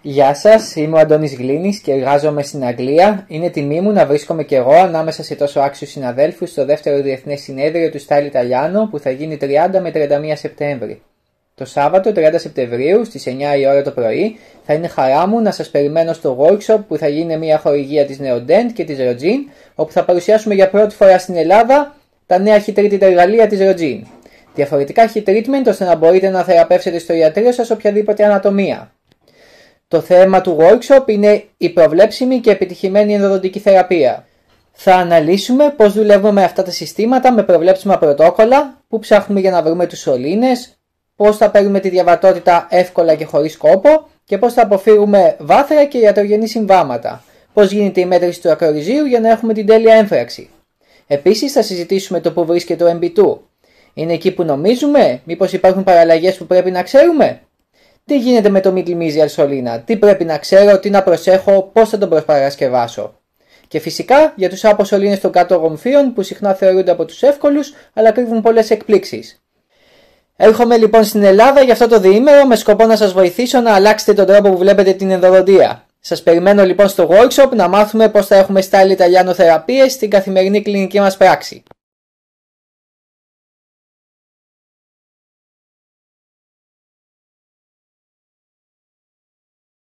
Γεια σας, είμαι ο Αντώνης Γλίνης και εργάζομαι στην Αγγλία. Είναι τιμή μου να βρίσκομαι και εγώ ανάμεσα σε τόσο άξιους συναδέλφους στο δεύτερο διεθνές συνέδριο του Style Italiano που θα γίνει 30 με 31 Σεπτέμβρη. Το Σάββατο 30 Σεπτεμβρίου στις 9 η ώρα το πρωί θα είναι χαρά μου να σας περιμένω στο workshop που θα γίνει μια χορηγία της Neodent και της Rogaine, όπου θα παρουσιάσουμε για πρώτη φορά στην Ελλάδα τα νέα heat treated εργαλεία της Rogaine. Διαφορετικά heat treatment ώστε να μπορείτε να θεραπεύσετε στο ιατρείο σας οποιαδήποτε ανατομία. Το θέμα του workshop είναι η προβλέψιμη και επιτυχημένη ενδοδοντική θεραπεία. Θα αναλύσουμε πώς δουλεύουμε με αυτά τα συστήματα με προβλέψιμα πρωτόκολλα, πού ψάχνουμε για να βρούμε τους σωλήνες, πώς θα παίρνουμε τη διαβατότητα εύκολα και χωρίς κόπο και πώς θα αποφύγουμε βάθρα και ιατρογενή συμβάματα, πώς γίνεται η μέτρηση του ακροριζίου για να έχουμε την τέλεια έμφραξη. Επίσης θα συζητήσουμε το που βρίσκεται το MB2. Είναι εκεί που νομίζουμε, μήπως υπάρχουν παραλλαγές που πρέπει να ξέρουμε? Τι γίνεται με το middle mesial σωλήνα, τι πρέπει να ξέρω, τι να προσέχω, πώς θα τον προσπαρασκευάσω. Και φυσικά για τους αποσωλήνες των κάτω γομφίων που συχνά θεωρούνται από τους εύκολους αλλά κρύβουν πολλές εκπλήξεις. Έρχομαι λοιπόν στην Ελλάδα για αυτό το διήμερο με σκοπό να σας βοηθήσω να αλλάξετε τον τρόπο που βλέπετε την ενδοδοντία. Σας περιμένω λοιπόν στο workshop να μάθουμε πώς θα έχουμε Style Italiano θεραπείες στην καθημερινή κλινική μας πράξη.